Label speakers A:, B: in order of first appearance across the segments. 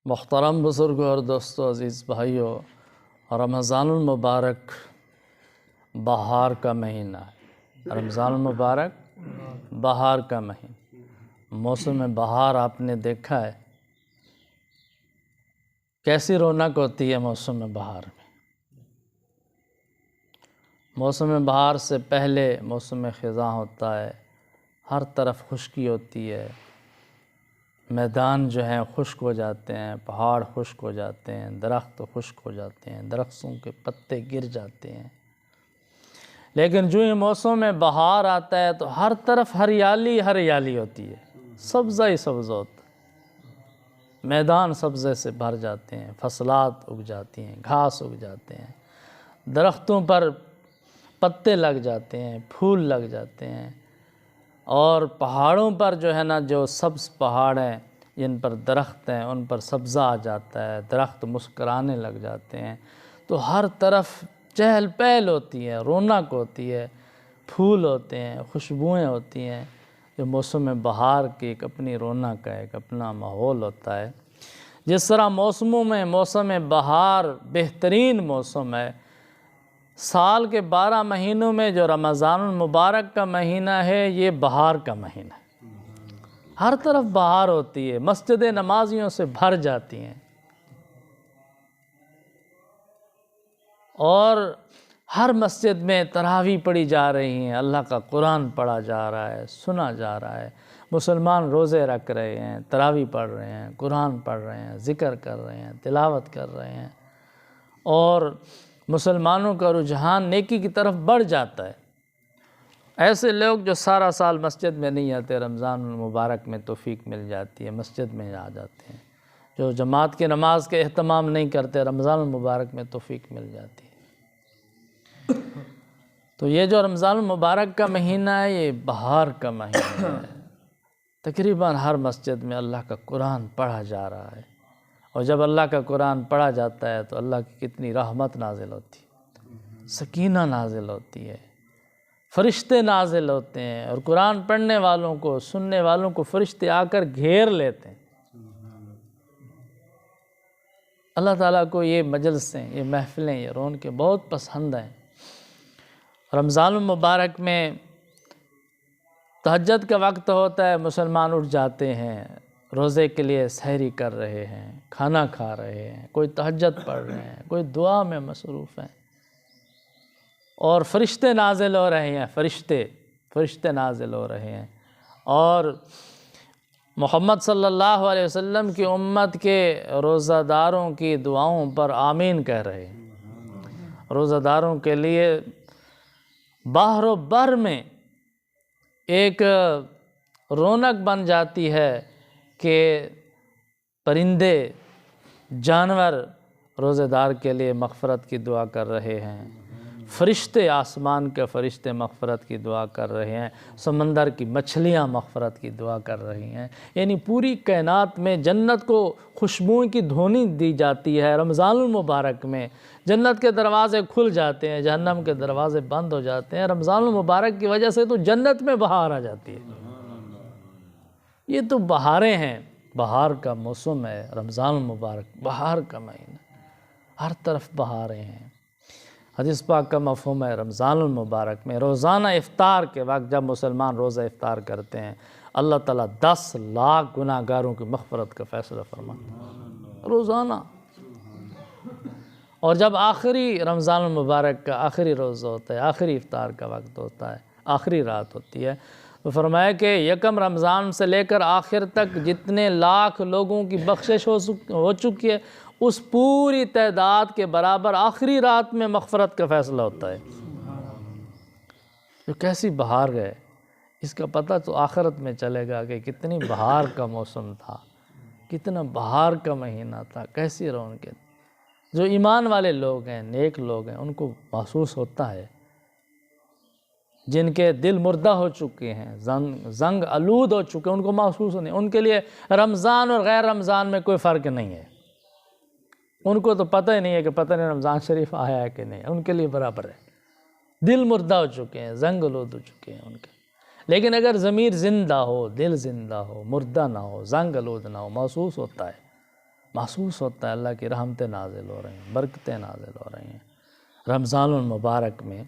A: محترم بزرگوں اور دوستو، عزیز بھائیوں، رمضان المبارک بہار کا مہینہ ہے۔ رمضان المبارک بہار کا مہینہ، موسم بہار آپ نے دیکھا ہے کیسی رونق ہوتی ہے موسم بہار میں۔ موسم بہار سے پہلے موسم خزاں ہوتا ہے، ہر طرف خشکی ہوتی ہے، میدان جو ہیں خشک ہو جاتے ہیں، پہاڑ خشک ہو جاتے ہیں، درخت خشک ہو جاتے ہیں، درختوں کے پتے گر جاتے ہیں۔ لیکن جو یہ موسم بہار آتا ہے تو ہر طرف ہریالی ہریالی ہوتی ہے، سبزہ ہی سبزہ ہوتا ہے، میدان سبزے سے بھر جاتے ہیں، فصلات اگ جاتی ہیں، گھاس اگ جاتے ہیں، درختوں پر پتے لگ جاتے ہیں، پھول لگ جاتے ہیں، اور پہاڑوں پر جو ہے نا، جو سبز پہاڑ ہیں جن پر درخت ہیں ان پر سبزہ آ جاتا ہے، درخت مسکرانے لگ جاتے ہیں، تو ہر طرف چہل پہل ہوتی ہے، رونق ہوتی ہے، پھول ہوتے ہیں، خوشبوئیں ہوتی ہیں۔ جو موسم بہار کی ایک اپنی رونق ہے، ایک اپنا ماحول ہوتا ہے۔ جس طرح موسموں میں موسم بہار بہترین موسم ہے، سال کے 12 مہینوں میں جو رمضان المبارک کا مہینہ ہے یہ بہار کا مہینہ ہے۔ ہر طرف بہار ہوتی ہے، مسجدیں نمازیوں سے بھر جاتی ہیں، اور ہر مسجد میں تراویح پڑھی جا رہی ہیں، اللہ کا قرآن پڑھا جا رہا ہے، سنا جا رہا ہے، مسلمان روزے رکھ رہے ہیں، تراویح پڑھ رہے ہیں، قرآن پڑھ رہے ہیں، ذکر کر رہے ہیں، تلاوت کر رہے ہیں، اور مسلمانوں کا رجحان نیکی کی طرف بڑھ جاتا ہے۔ ایسے لوگ جو سارا سال مسجد میں نہیں آتے، رمضان المبارک میں توفیق مل جاتی ہے، مسجد میں آ جاتے ہیں۔ جو جماعت کی نماز کے اہتمام نہیں کرتے، رمضان المبارک میں توفیق مل جاتی ہے۔ تو یہ جو رمضان المبارک کا مہینہ ہے یہ بہار کا مہینہ ہے۔ تقریباً ہر مسجد میں اللہ کا قرآن پڑھا جا رہا ہے، اور جب اللہ کا قرآن پڑھا جاتا ہے تو اللہ کی کتنی رحمت نازل ہوتی ہے، سکینہ نازل ہوتی ہے، فرشتے نازل ہوتے ہیں، اور قرآن پڑھنے والوں کو، سننے والوں کو فرشتے آ کر گھیر لیتے ہیں۔ اللہ تعالیٰ کو یہ مجلسیں، یہ محفلیں، یہ رونقیں بہت پسند ہیں۔ رمضان المبارک میں تہجد کا وقت ہوتا ہے، مسلمان اٹھ جاتے ہیں، روزے کے لیے سحری کر رہے ہیں، کھانا کھا رہے ہیں، کوئی تہجد پڑھ رہے ہیں، کوئی دعا میں مصروف ہیں، اور فرشتے نازل ہو رہے ہیں، فرشتے نازل ہو رہے ہیں، اور محمد صلی اللہ علیہ وسلم کی امت کے روزہ داروں کی دعاؤں پر آمین کہہ رہے ہیں۔ روزہ داروں کے لیے بحر و بر میں ایک رونق بن جاتی ہے کہ پرندے، جانور روزے دار کے لیے مغفرت کی دعا کر رہے ہیں، فرشتے، آسمان کے فرشتے مغفرت کی دعا کر رہے ہیں، سمندر کی مچھلیاں مغفرت کی دعا کر رہی ہیں، یعنی پوری کائنات میں جنت کو خوشبوؤں کی دھونی دی جاتی ہے۔ رمضان المبارک میں جنت کے دروازے کھل جاتے ہیں، جہنم کے دروازے بند ہو جاتے ہیں۔ رمضان المبارک کی وجہ سے تو جنت میں بہار آ جاتی ہے۔ یہ تو بہاریں ہیں، بہار کا موسم ہے رمضان المبارک، بہار کا مہینہ، ہر طرف بہاریں ہیں۔ حدیث پاک کا مفہوم ہے رمضان المبارک میں روزانہ افطار کے وقت جب مسلمان روزہ افطار کرتے ہیں، اللہ تعالیٰ 10 لاکھ گناہ گاروں کی مغفرت کا فیصلہ فرماتا ہے روزانہ۔ اور جب آخری رمضان المبارک کا آخری روزہ ہوتا ہے، آخری افطار کا وقت ہوتا ہے، آخری رات ہوتی ہے، تو فرمایا کہ یکم رمضان سے لے کر آخر تک جتنے لاکھ لوگوں کی بخشش ہو چکی ہے، اس پوری تعداد کے برابر آخری رات میں مغفرت کا فیصلہ ہوتا ہے۔ جو کیسی بہار ہے اس کا پتہ تو آخرت میں چلے گا کہ کتنی بہار کا موسم تھا، کتنا بہار کا مہینہ تھا، کیسی رونقیں۔ جو ایمان والے لوگ ہیں، نیک لوگ ہیں، ان کو محسوس ہوتا ہے۔ جن کے دل مردہ ہو چکے ہیں، زنگ آلود ہو چکے ہیں، ان کو محسوس نہیں، ان کے لیے رمضان اور غیر رمضان میں کوئی فرق نہیں ہے۔ ان کو تو پتہ ہی نہیں ہے کہ پتہ نہیں رمضان شریف آیا ہے کہ نہیں، ان کے لیے برابر ہے۔ دل مردہ ہو چکے ہیں، زنگ آلود ہو چکے ہیں ان کے۔ لیکن اگر ضمیر زندہ ہو، دل زندہ ہو، مردہ نہ ہو، زنگ آلود نہ ہو، محسوس ہوتا ہے، محسوس ہوتا ہے اللہ کی رحمتیں نازل ہو رہی ہیں، برکتیں نازل ہو رہی ہیں۔ رمضان المبارک میں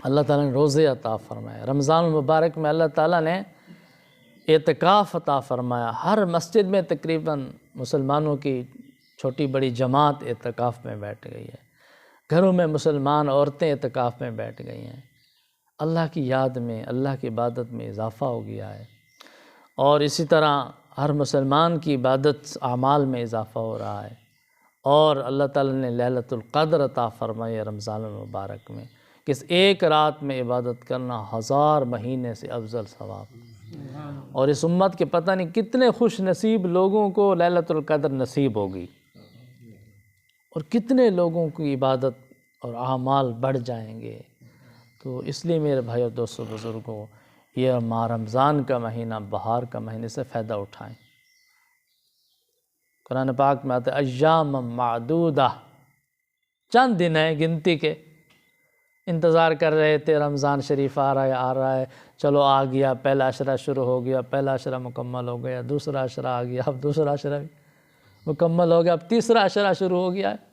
A: اللہ تعالیٰ نے روزے عطا فرمائے، رمضان المبارک میں اللہ تعالیٰ نے اعتکاف عطا فرمایا۔ ہر مسجد میں تقریباً مسلمانوں کی چھوٹی بڑی جماعت اعتکاف میں بیٹھ گئی ہے، گھروں میں مسلمان عورتیں اعتکاف میں بیٹھ گئی ہیں۔ اللہ کی یاد میں، اللہ کی عبادت میں اضافہ ہو گیا ہے، اور اسی طرح ہر مسلمان کی عبادت اعمال میں اضافہ ہو رہا ہے، اور اللہ تعالیٰ نے لیلۃ القدر عطا فرمائی ہے رمضان المبارک میں، کہ اس ایک رات میں عبادت کرنا 1000 مہینے سے افضل ثواب۔ اور اس امت کے پتہ نہیں کتنے خوش نصیب لوگوں کو لیلۃ القدر نصیب ہوگی، اور کتنے لوگوں کی عبادت اور اعمال بڑھ جائیں گے۔ تو اس لیے میرے بھائیو دوستو بزرگوں، یہ ماہ رمضان کا مہینہ، بہار کا مہینے سے فائدہ اٹھائیں۔ قرآن پاک میں آتا ہے ایام معدودہ، چند دن ہیں گنتی کے، انتظار کر رہے تھے رمضان شریف آ رہا ہے، چلو آ گیا، پہلا عشرہ شروع ہو گیا، پہلا عشرہ مکمل ہو گیا، دوسرا عشرہ آ گیا، اب دوسرا عشرہ بھی مکمل ہو گیا، اب تیسرا عشرہ شروع ہو گیا ہے۔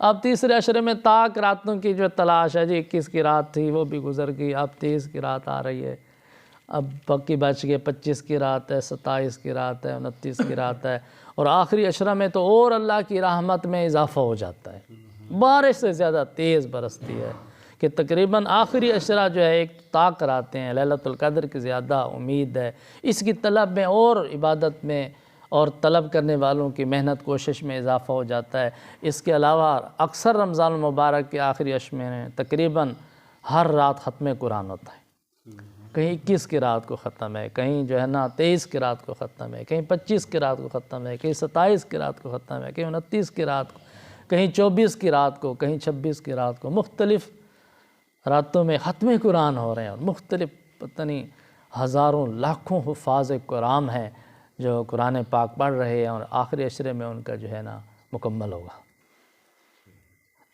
A: اب تیسرے عشرے میں تاک راتوں کی جو تلاش ہے، جی 21 کی رات تھی وہ بھی گزر گئی، اب 23 کی رات آ رہی ہے، اب باقی بچ گئے 25 کی رات ہے، 27 کی رات ہے، 29 کی رات ہے، اور آخری عشرہ میں تو اور اللہ کی رحمت میں اضافہ ہو جاتا ہے، بارش سے زیادہ تیز برستی ہے، کہ تقریباً آخری عشرہ جو ہے ایک تاک راتیں ہیں، لیلۃ القدر کی زیادہ امید ہے، اس کی طلب میں اور عبادت میں اور طلب کرنے والوں کی محنت کوشش میں اضافہ ہو جاتا ہے۔ اس کے علاوہ اکثر رمضان المبارک کے آخری عشرے میں تقریباً ہر رات ختم قرآن ہوتا ہے، کہیں 21 کی رات کو ختم ہے، کہیں جو ہے نا 23 کی رات کو ختم ہے، کہیں 25 کی رات کو ختم ہے، کہیں 27 کی رات کو ختم ہے، کہیں 29 کی رات کو، کہیں 24 کی رات کو، کہیں 26 کی رات کو، مختلف راتوں میں ختم قرآن ہو رہے ہیں، اور مختلف پتہ نہیں ہزاروں لاکھوں حفاظ قرآن ہیں جو قرآن پاک پڑھ رہے ہیں، اور آخری عشرے میں ان کا جو ہے نا مکمل ہوگا۔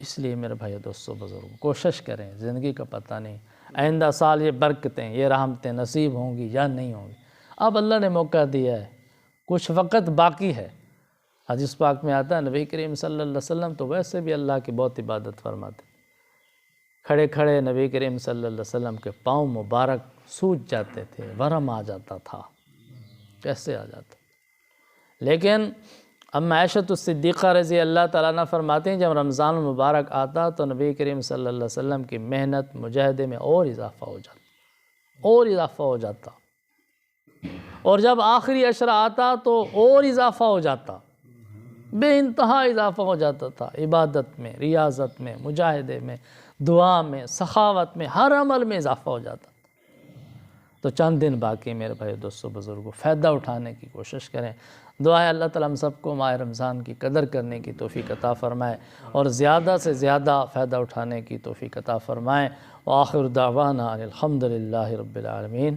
A: اس لیے میرے بھائی دوستو بزرگوں، کوشش کریں، زندگی کا پتہ نہیں آئندہ سال یہ برکتیں، یہ رحمتیں نصیب ہوں گی یا نہیں ہوں گی۔ اب اللہ نے موقع دیا ہے، کچھ وقت باقی ہے۔ حدیث پاک میں آتا ہے نبی کریم صلی اللہ علیہ وسلم تو ویسے بھی اللہ کی بہت عبادت فرماتے، کھڑے کھڑے نبی کریم صلی اللہ علیہ وسلم کے پاؤں مبارک سوج جاتے تھے، ورم آ جاتا تھا، کیسے آ جاتا۔ لیکن ام عائشہ الصدیقہ رضی اللہ تعالیٰ عنہ فرماتے ہیں جب رمضان المبارک آتا تو نبی کریم صلی اللہ علیہ وسلم کی محنت مجاہدے میں اور اضافہ ہو جاتا، اور اضافہ ہو جاتا، اور جب آخری عشرہ آتا تو اور اضافہ ہو جاتا، بے انتہا اضافہ ہو جاتا تھا، عبادت میں، ریاضت میں، مجاہدے میں، دعا میں، سخاوت میں، ہر عمل میں اضافہ ہو جاتا۔ تو چند دن باقی میرے بھائی دوستو بزرگوں، فائدہ اٹھانے کی کوشش کریں۔ دعا ہے اللہ تعالیٰ ہم سب کو ماہ رمضان کی قدر کرنے کی توفیق عطا فرمائے، اور زیادہ سے زیادہ فائدہ اٹھانے کی توفیق عطا فرمائے۔ وآخر دعوانا الحمد للہ رب العالمین۔